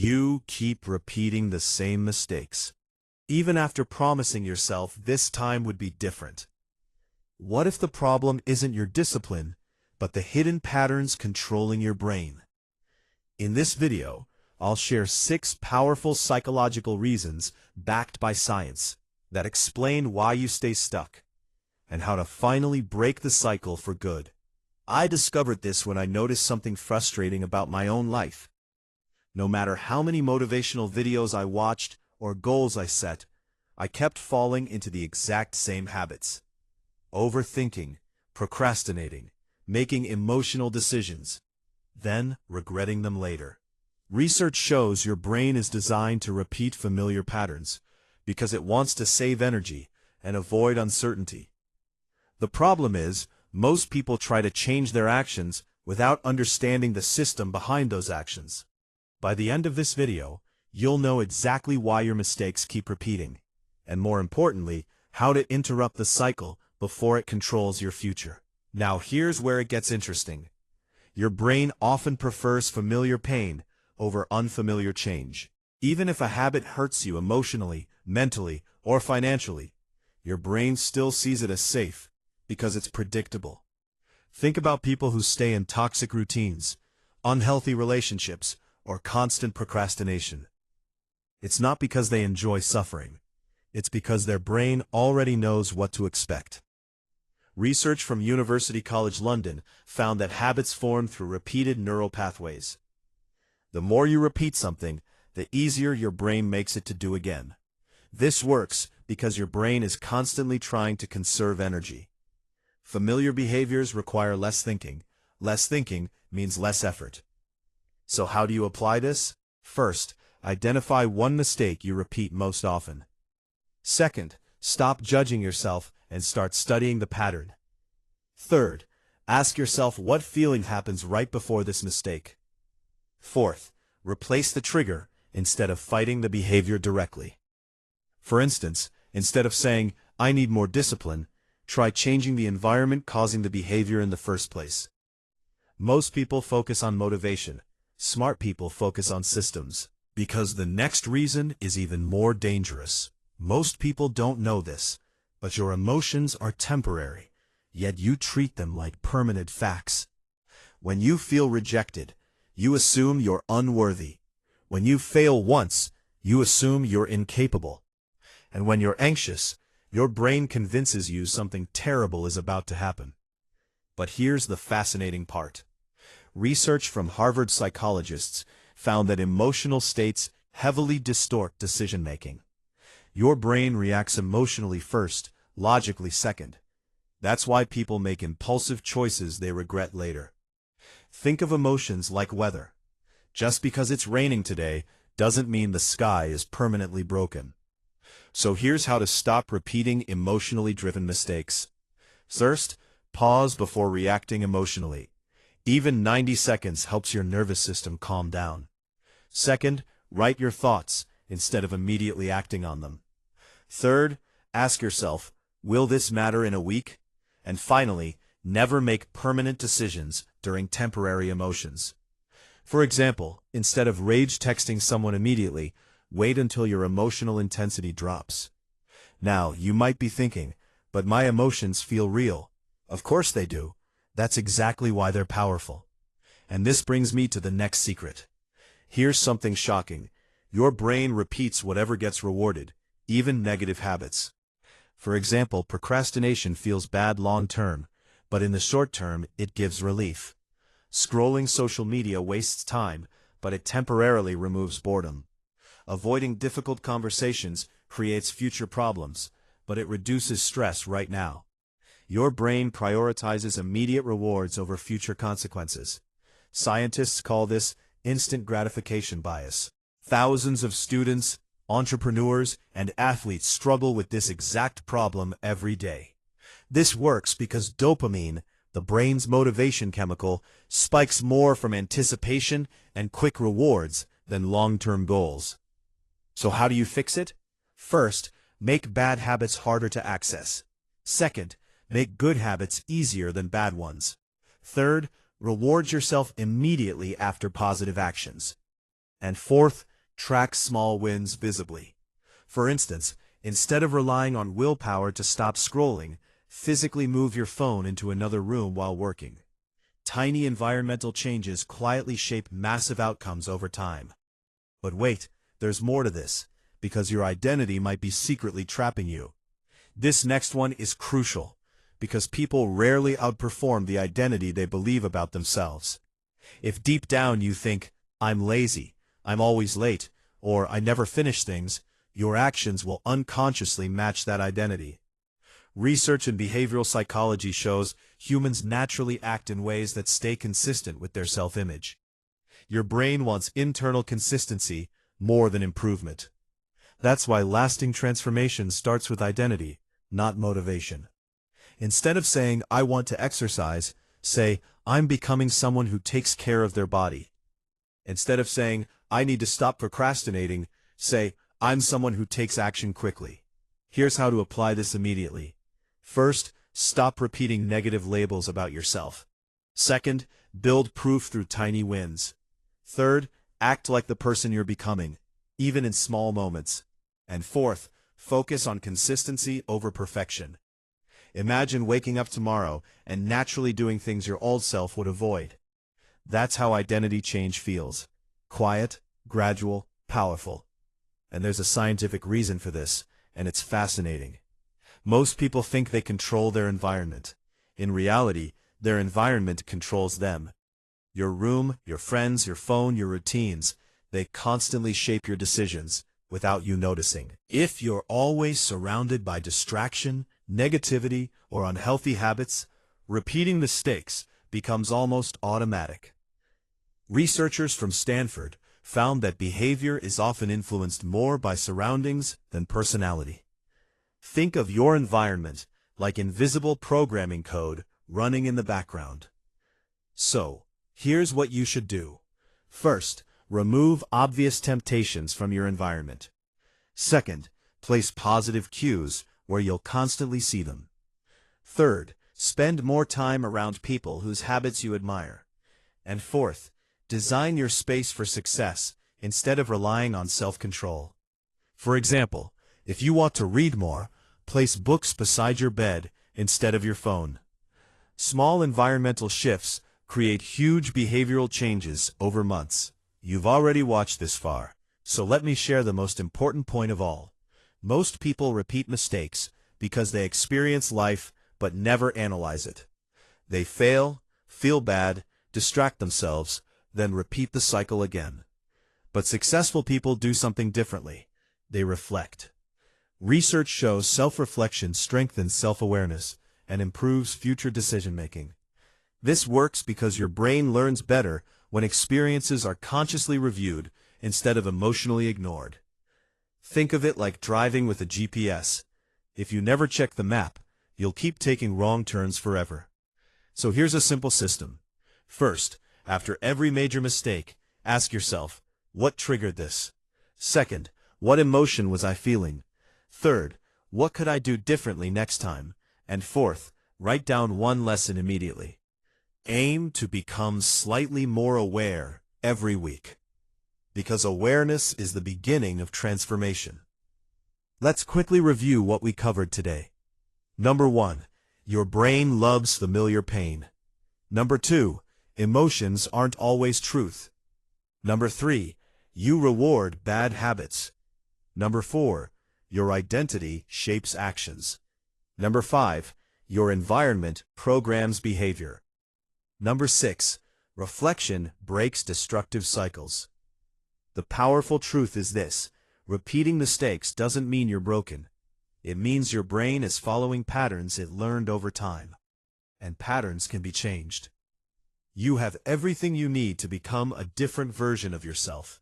You keep repeating the same mistakes, even after promising yourself this time would be different. What if the problem isn't your discipline, but the hidden patterns controlling your brain? In this video, I'll share 6 powerful psychological reasons backed by science that explain why you stay stuck and how to finally break the cycle for good. I discovered this when I noticed something frustrating about my own life. No matter how many motivational videos I watched or goals I set, I kept falling into the exact same habits. Overthinking, procrastinating, making emotional decisions, then regretting them later. Research shows your brain is designed to repeat familiar patterns because it wants to save energy and avoid uncertainty. The problem is, most people try to change their actions without understanding the system behind those actions. By the end of this video, you'll know exactly why your mistakes keep repeating, and more importantly, how to interrupt the cycle before it controls your future. Now here's where it gets interesting. Your brain often prefers familiar pain over unfamiliar change. Even if a habit hurts you emotionally, mentally, or financially, your brain still sees it as safe because it's predictable. Think about people who stay in toxic routines, unhealthy relationships, or constant procrastination. It's not because they enjoy suffering. It's because their brain already knows what to expect. Research from University College London found that habits form through repeated neural pathways. The more you repeat something, the easier your brain makes it to do again. This works because your brain is constantly trying to conserve energy. Familiar behaviors require less thinking. Less thinking means less effort. So how do you apply this? First, identify one mistake you repeat most often. Second, stop judging yourself and start studying the pattern. Third, ask yourself what feeling happens right before this mistake. Fourth, replace the trigger instead of fighting the behavior directly. For instance, instead of saying, "I need more discipline," try changing the environment causing the behavior in the first place. Most people focus on motivation. Smart people focus on systems. Because the next reason is even more dangerous. Most people don't know this, but your emotions are temporary, yet you treat them like permanent facts. When you feel rejected, you assume you're unworthy. When you fail once, you assume you're incapable. And when you're anxious, your brain convinces you something terrible is about to happen. But here's the fascinating part. Research from Harvard psychologists found that emotional states heavily distort decision-making. Your brain reacts emotionally first, logically second. That's why people make impulsive choices they regret later. Think of emotions like weather. Just because it's raining today doesn't mean the sky is permanently broken. So here's how to stop repeating emotionally driven mistakes. First, pause before reacting emotionally. Even 90 seconds helps your nervous system calm down. Second, write your thoughts instead of immediately acting on them. Third, ask yourself, will this matter in a week? And finally, never make permanent decisions during temporary emotions. For example, instead of rage texting someone immediately, wait until your emotional intensity drops. Now, you might be thinking, but my emotions feel real. Of course they do. That's exactly why they're powerful. And this brings me to the next secret. Here's something shocking. Your brain repeats whatever gets rewarded, even negative habits. For example, procrastination feels bad long-term, but in the short term, it gives relief. Scrolling social media wastes time, but it temporarily removes boredom. Avoiding difficult conversations creates future problems, but it reduces stress right now. Your brain prioritizes immediate rewards over future consequences. Scientists call this instant gratification bias. Thousands of students, entrepreneurs, and athletes struggle with this exact problem every day. This works because dopamine, the brain's motivation chemical, spikes more from anticipation and quick rewards than long-term goals. So how do you fix it? First, make bad habits harder to access. Second, make good habits easier than bad ones. Third, reward yourself immediately after positive actions. And fourth, Track small wins visibly. For instance, instead of relying on willpower to stop scrolling, physically move your phone into another room while working. Tiny environmental changes quietly shape massive outcomes over time. But wait, there's more to this, because your identity might be secretly trapping you. This next one is crucial, because people rarely outperform the identity they believe about themselves. If deep down you think, "I'm lazy, I'm always late," or "I never finish things," your actions will unconsciously match that identity. Research in behavioral psychology shows humans naturally act in ways that stay consistent with their self-image. Your brain wants internal consistency more than improvement. That's why lasting transformation starts with identity, not motivation. Instead of saying, "I want to exercise," say, "I'm becoming someone who takes care of their body." Instead of saying, "I need to stop procrastinating," say, "I'm someone who takes action quickly." Here's how to apply this immediately. First, stop repeating negative labels about yourself. Second, build proof through tiny wins. Third, act like the person you're becoming, even in small moments. And fourth, focus on consistency over perfection. Imagine waking up tomorrow and naturally doing things your old self would avoid. That's how identity change feels. Quiet, gradual, powerful. And there's a scientific reason for this, and it's fascinating. Most people think they control their environment. In reality, their environment controls them. Your room, your friends, your phone, your routines, they constantly shape your decisions without you noticing. If you're always surrounded by distraction, negativity, or unhealthy habits, repeating mistakes becomes almost automatic. Researchers from Stanford found that behavior is often influenced more by surroundings than personality. Think of your environment like invisible programming code running in the background. So, here's what you should do. First, remove obvious temptations from your environment. Second, place positive cues where you'll constantly see them. Third, spend more time around people whose habits you admire. And fourth, design your space for success instead of relying on self-control. For example, if you want to read more, place books beside your bed instead of your phone. Small environmental shifts create huge behavioral changes over months. You've already watched this far, so let me share the most important point of all. Most people repeat mistakes because they experience life but never analyze it. They fail, feel bad, distract themselves, then repeat the cycle again. But successful people do something differently. They reflect. Research shows self-reflection strengthens self-awareness and improves future decision-making. This works because your brain learns better when experiences are consciously reviewed instead of emotionally ignored. Think of it like driving with a GPS. If you never check the map, you'll keep taking wrong turns forever. So here's a simple system. First, after every major mistake, ask yourself, what triggered this? Second, what emotion was I feeling? Third, what could I do differently next time? And fourth, write down one lesson immediately. Aim to become slightly more aware every week, because awareness is the beginning of transformation. Let's quickly review what we covered today. Number 1, your brain loves familiar pain. Number 2, emotions aren't always truth. Number 3, you reward bad habits. Number 4, your identity shapes actions. Number 5, your environment programs behavior. Number 6, reflection breaks destructive cycles. The powerful truth is this: repeating mistakes doesn't mean you're broken. It means your brain is following patterns it learned over time. And patterns can be changed. You have everything you need to become a different version of yourself.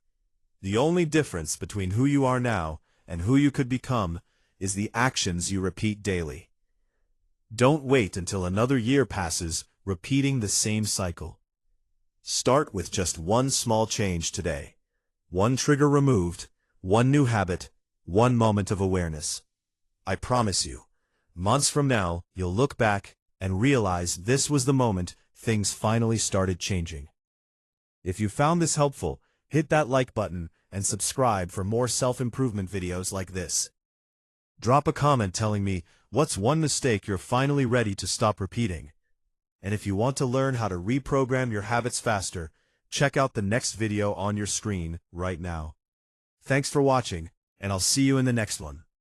The only difference between who you are now and who you could become is the actions you repeat daily. Don't wait until another year passes repeating the same cycle. Start with just one small change today. One trigger removed, one new habit, one moment of awareness. I promise you, months from now, you'll look back and realize this was the moment things finally started changing. If you found this helpful, hit that like button and subscribe for more self-improvement videos like this. Drop a comment telling me what's one mistake you're finally ready to stop repeating. And if you want to learn how to reprogram your habits faster, check out the next video on your screen right now. Thanks for watching, and I'll see you in the next one.